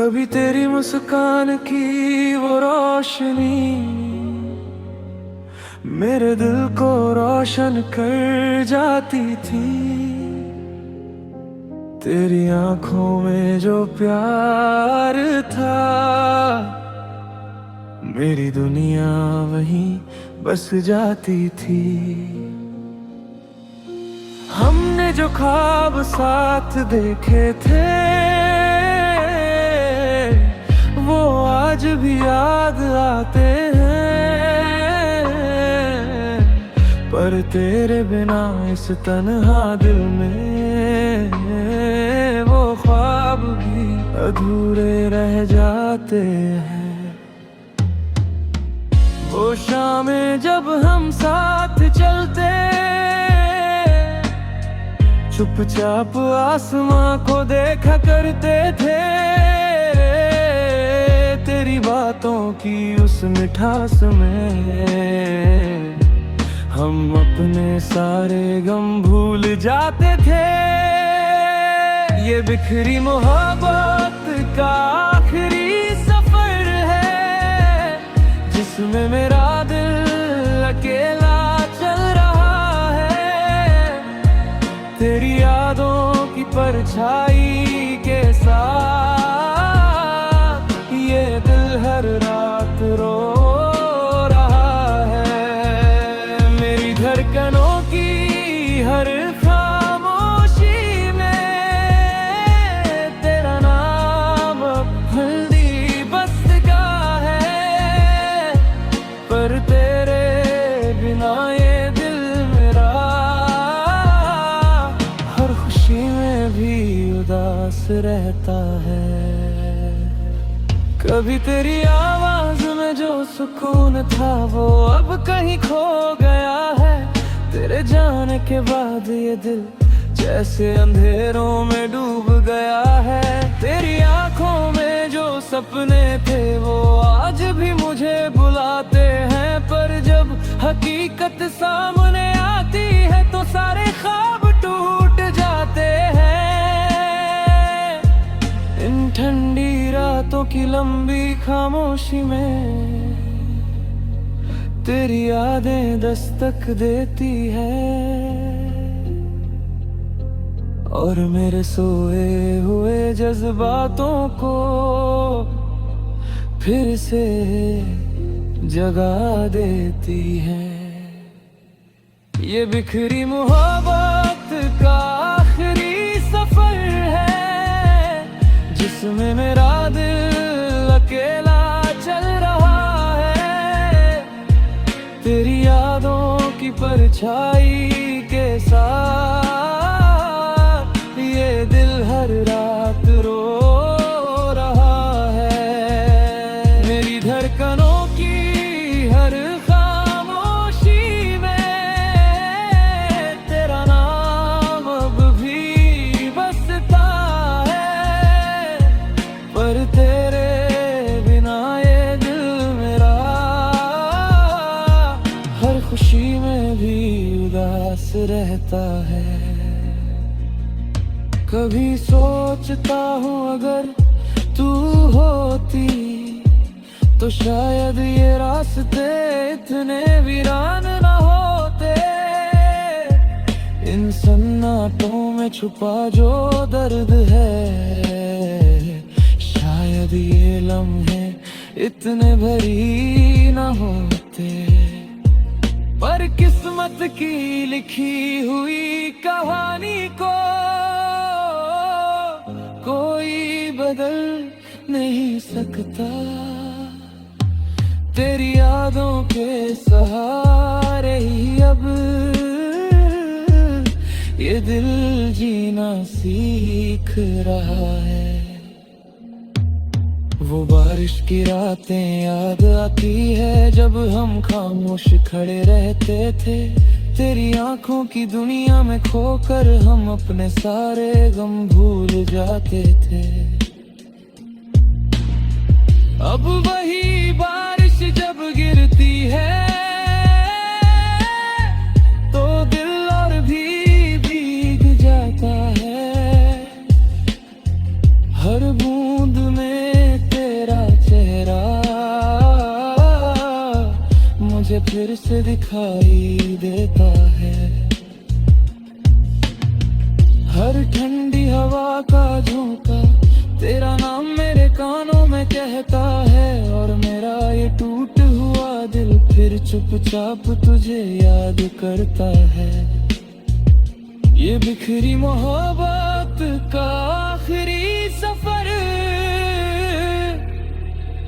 कभी तेरी मुस्कान की वो रोशनी मेरे दिल को रोशन कर जाती थी। तेरी आंखों में जो प्यार था, मेरी दुनिया वहीं बस जाती थी। हमने जो ख्वाब साथ देखे थे, वो आज भी याद आते हैं। पर तेरे बिना इस तन्हा दिल में वो ख्वाब भी अधूरे रह जाते हैं। वो शामें जब हम साथ चलते, चुपचाप आसमां को देखा करते थे। तेरी बातों की उस मिठास में हम अपने सारे गम भूल जाते थे। ये बिखरी मोहब्बत का आखिरी सफर है, जिसमें मेरा दिल अकेला चल रहा है। तेरी यादों की परछाई के साथ ये दिल हर रात रो रहा है। मेरी धड़कनों की हर खामोशी में तेरा नाम हल्दी बसता है। पर तेरे बिना ये दिल मेरा हर खुशी में भी उदास रहता है। कभी तेरी आवाज में जो सुकून था, वो अब कहीं खो गया है। तेरे जाने के बाद ये दिल जैसे अंधेरों में डूब गया है। तेरी आंखों में जो सपने थे, वो आज भी मुझे बुलाते हैं। पर जब हकीकत सामने आती है, तो सारे ख्वाब टूट जाते हैं। इन ठंडी रातों की लंबी खामोशी में तेरी यादें दस्तक देती है, और मेरे सोए हुए जज्बातों को फिर से जगा देती है। ये बिखरी मोहब्बत का आखिरी सफर है, जिसमें मेरा दिल अकेला चल रहा है। तेरी यादों की परछाई के साथ ये दिल हर रात रो रहा है। मेरी धड़कनों की हर खामोशी में तेरा नाम अब भी बसता है। पर तेरे बिना ये दिल मेरा हर खुशी में भी उदास रहता है। कभी सोचता हूँ अगर तू होती, तो शायद ये रास्ते इतने वीरान न होते। इन सन्नाटों में छुपा जो दर्द है, शायद ये लम्हे इतने भरी न होते। पर किस्मत की लिखी हुई कहानी को कोई बदल नहीं सकता। तेरी यादों के सहारे ही अब ये दिल जीना सीख रहा है। वो बारिश की रातें याद आती है, जब हम खामोश खड़े रहते थे। तेरी आंखों की दुनिया में खोकर हम अपने सारे गम भूल जाते थे। अब वही बारिश जब गिरती है, तो दिल और भी भीग जाता है। हर बूंद में फिर से दिखाई देता है। हर ठंडी हवा का झोंका तेरा नाम मेरे कानों में कहता है, और मेरा ये टूट हुआ दिल फिर चुपचाप तुझे याद करता है। ये बिखरी मोहब्बत का आखिरी सफर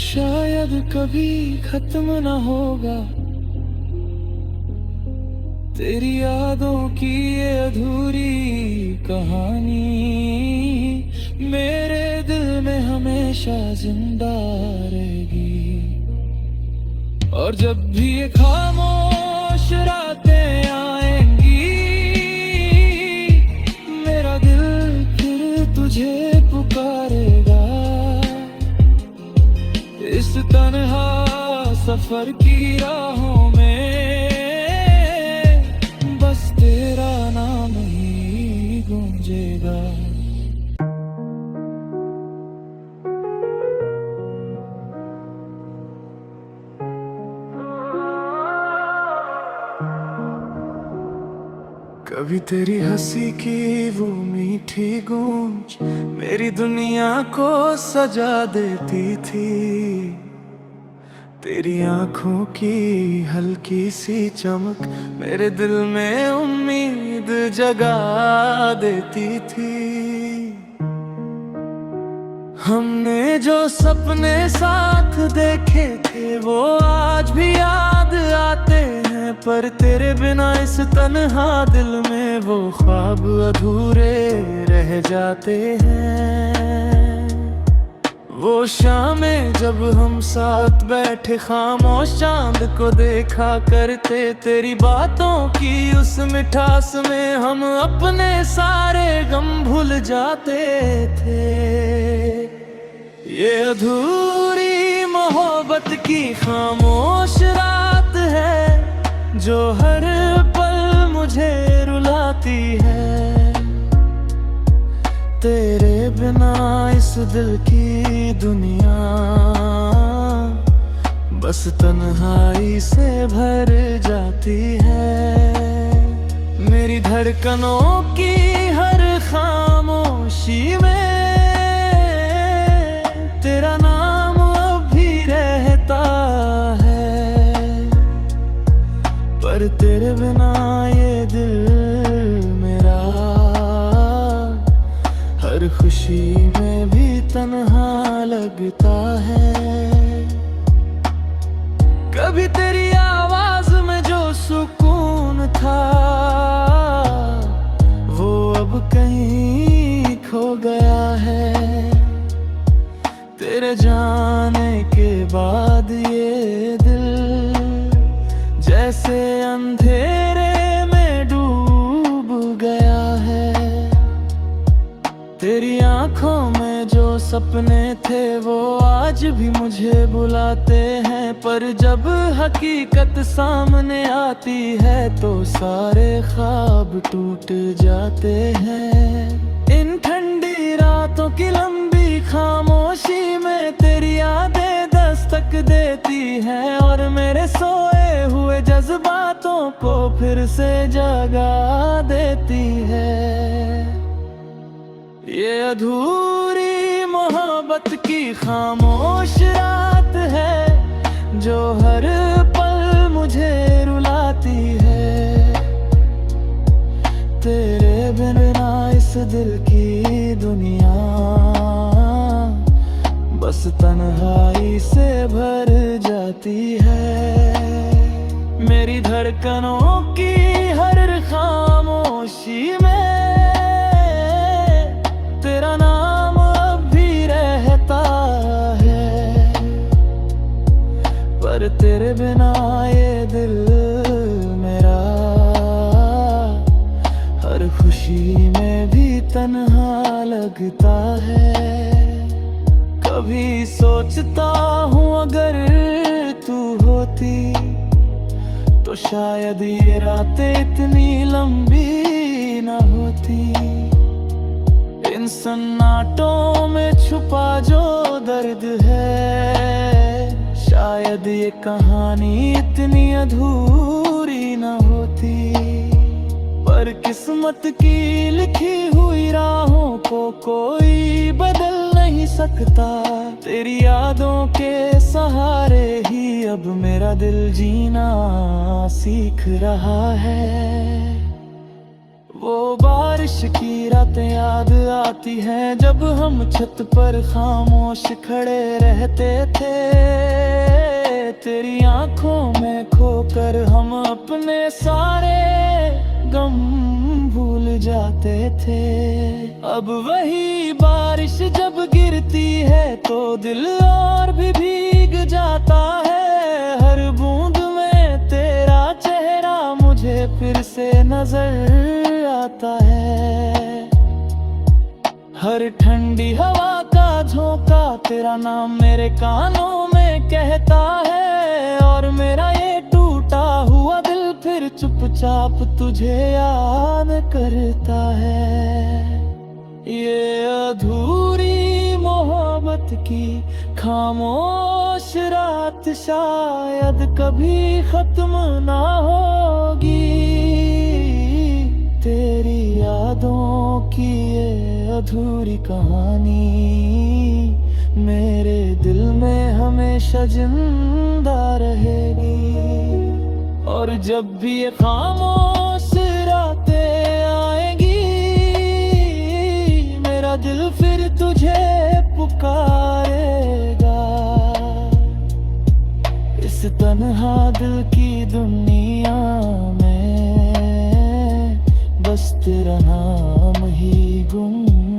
शायद कभी खत्म ना होगा। तेरी यादों की ये अधूरी कहानी मेरे दिल में हमेशा जिंदा रहेगी। और जब भी ये खामोश रातें आएंगी, मेरा दिल फिर तुझे पुकारेगा। इस तन्हा सफर की राहों में बस तेरा नाम ही गूंजेगा। कभी तेरी हंसी की वो मीठी गूंज मेरी दुनिया को सजा देती थी। तेरी आंखों की हल्की सी चमक मेरे दिल में उम्मीद जगा देती थी। हमने जो सपने साथ देखे थे वो आज भी याद आते हैं, पर तेरे बिना इस तन्हा दिल में वो ख्वाब अधूरे रह जाते हैं। वो शामें जब हम साथ बैठे खामोश चांद को देखा करते, तेरी बातों की उस मिठास में हम अपने सारे गम भूल जाते थे। ये अधूरी मोहब्बत की खामोश रात है जो हर पल मुझे रुलाती है। तेरे बिना इस दिल की दुनिया बस तन्हाई से भर जाती है। मेरी धड़कनों की हर खामोशी में तेरा नाम अब भी रहता है, पर तेरे बिना ये दिल मेरा हर खुशी में भी तन्हा लगता है। कभी तेरी आवाज में जो सुकून था वो अब कहीं खो गया है। तेरे जाने के बाद ये दिल जैसे अंधेरे में डूब गया है। तेरी आंखों में जो सपने थे वो आज भी मुझे बुलाते हैं, पर जब हकीकत सामने आती है तो सारे ख्वाब टूट जाते हैं। इन ठंडी रातों की लंबी खामोशी में तेरी यादें दस्तक देती हैं, और मेरे सोए हुए जज्बातों को फिर से जगा देती है। ये अधूरी मोहब्बत की खामोश रात है जो हर पल मुझे रुलाती है। तेरे बिना इस दिल की दुनिया बस तन्हाई से भर जाती है। मेरी धड़कनों की हर खामोशी में तेरा नाम अब भी रहता है, पर तेरे बिना ये दिल मेरा हर खुशी में भी तन्हा लगता है। कभी सोचता हूँ अगर तू होती तो शायद ये रातें इतनी लंबी ना होती। इन सन्नाटों में छुपा जो दर्द है शायद शायद ये कहानी इतनी अधूरी न होती, पर किस्मत की लिखी हुई राहों को कोई बदल नहीं सकता। तेरी यादों के सहारे ही अब मेरा दिल जीना सीख रहा है। वो बारिश की रातें याद आती हैं जब हम छत पर खामोश खड़े रहते थे। तेरी आंखों में खोकर हम अपने सारे गम भूल जाते थे। अब वही बारिश जब गिरती है तो दिल और भी भीग जाता है। हर बूंद में तेरा चेहरा मुझे फिर से नजर आता है। हर ठंडी हवा का झोंका तेरा नाम मेरे कानों में कहता है, और मेरा ये टूटा हुआ दिल फिर चुपचाप तुझे याद करता है। ये अधूरी मोहब्बत की खामोश रात शायद कभी खत्म ना होगी। तेरी यादों की ये अधूरी कहानी मेरे दिल में हमेशा जिंदा रहेगी। और जब भी ये खामोश रातें आएंगी, मेरा दिल फिर तुझे पुकारेगा। इस तन्हा दिल की दुनिया में बस तेरा नाम ही गूंजेगा।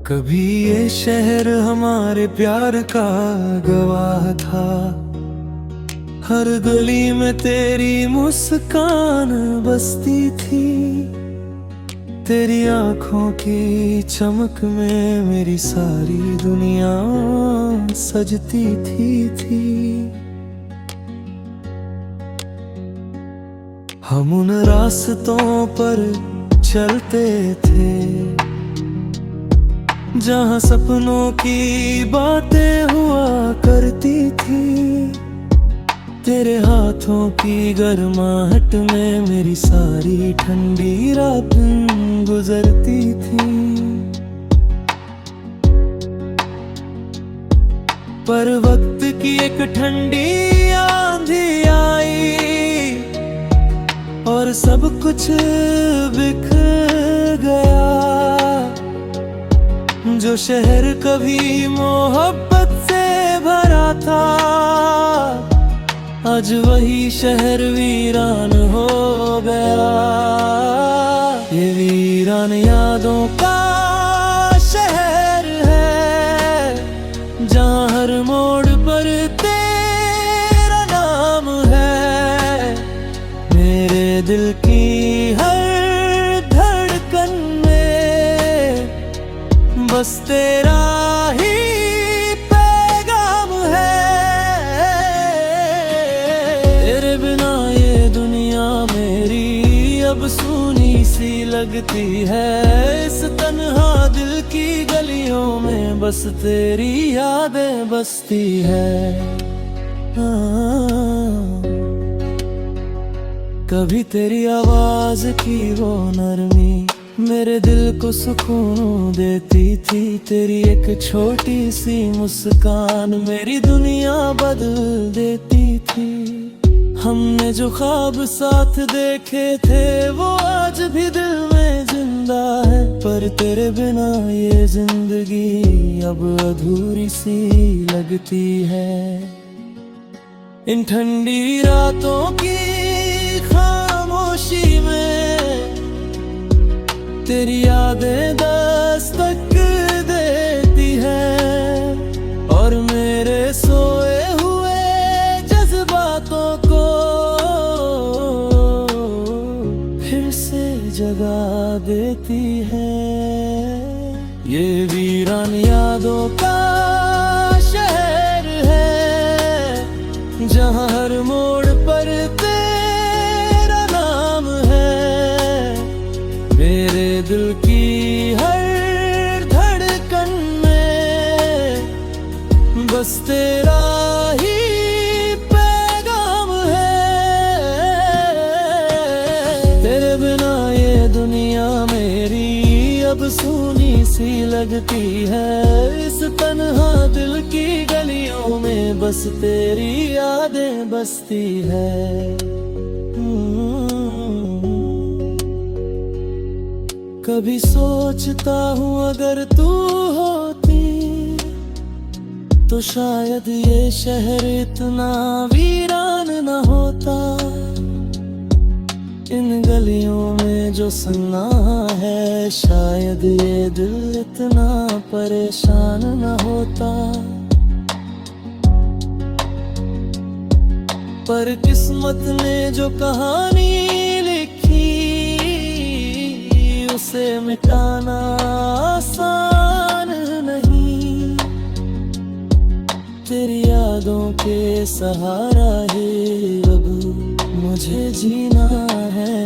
कभी ये शहर हमारे प्यार का गवाह था। हर गली में तेरी मुस्कान बसती थी। तेरी आंखों की चमक में मेरी सारी दुनिया सजती थी। हम उन रास्तों पर चलते थे जहाँ सपनों की बातें हुआ करती थी। तेरे हाथों की गर्माहट में मेरी सारी ठंडी रात गुजरती थी। पर वक्त की एक ठंडी आंधी आई और सब कुछ बिखर गया। जो शहर कभी मोहब्बत से भरा था, आज वही शहर वीरान हो गया। ये वीरान यादों का शहर है, जहाँ हर मोड़ पर तेरा नाम है। मेरे दिल की हर धड़कन में बस तेरा ही पैगाम है। तेरे बिना ये दुनिया मेरी अब सूनी सी लगती है। इस तन्हा दिल की गलियों में बस तेरी यादें बसती है। कभी तेरी आवाज की वो नरमी मेरे दिल को सुकून देती थी। तेरी एक छोटी सी मुस्कान मेरी दुनिया बदल देती थी। हमने जो ख्वाब साथ देखे थे वो आज भी दिल में जिंदा है। पर तेरे बिना ये जिंदगी अब अधूरी सी लगती है। इन ठंडी रातों की खामोशी में तेरी यादें दस्तक देती है और मेरे सोए हुए जज्बातों को देती है। ये वीरान यादों का शहर है, जहाँ हर मोड़ पर तेरा नाम है। मेरे दिल की हर धड़कन में बस तेरा ही पैगाम है। तेरे बिना ये दुनिया मेरी अब सूनी सी लगती है। इस तन्हा दिल की गलियों में बस तेरी यादें बसती है। कभी सोचता हूँ अगर तू होती तो शायद ये शहर इतना वीरान न होता। इन गलियों में जो सुना है शायद ये दिल इतना परेशान न होता। पर किस्मत ने जो कहानी लिखी उसे मिटाना आसान नहीं। तेरी यादों के सहारा ही अब मुझे जीना है।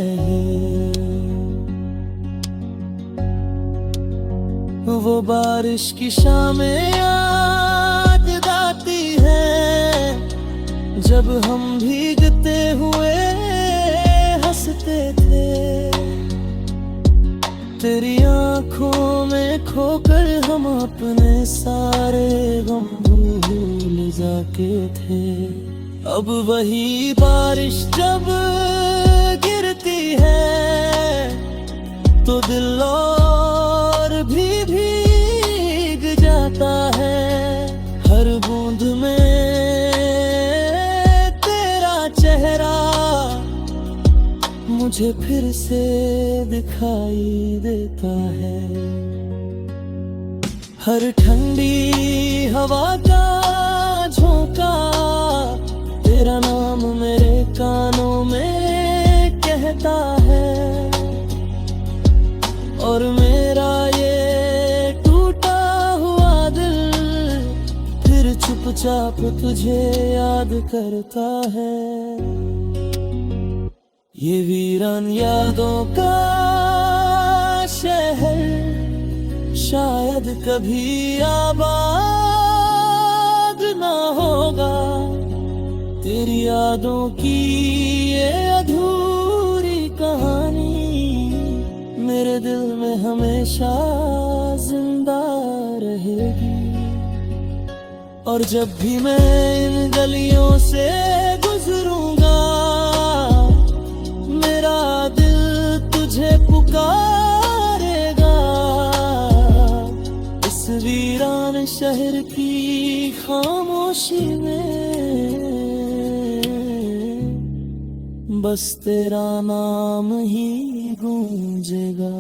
वो बारिश की शामें याद आती है, जब हम भीगते हुए हंसते थे। तेरी आंखों में खोकर हम अपने सारे गम भूल जाके थे। अब वही बारिश जब गिरती है तो दिल और भी भीग जाता है। हर बूंद में तेरा चेहरा मुझे फिर से दिखाई देता है। हर ठंडी हवा का झोंका तेरा नाम मेरे कानों में कहता है। और मेरा ये टूटा हुआ दिल फिर चुपचाप तुझे याद करता है। ये वीरान यादों का शहर शायद कभी आबाद ना होगा। तेरी यादों की ये अधूरी कहानी मेरे दिल में हमेशा जिंदा रहेगी। और जब भी मैं इन गलियों से गुजरूंगा मेरा दिल तुझे पुकारेगा। इस वीरान शहर की खामोशी में बस तेरा नाम ही गूंजेगा।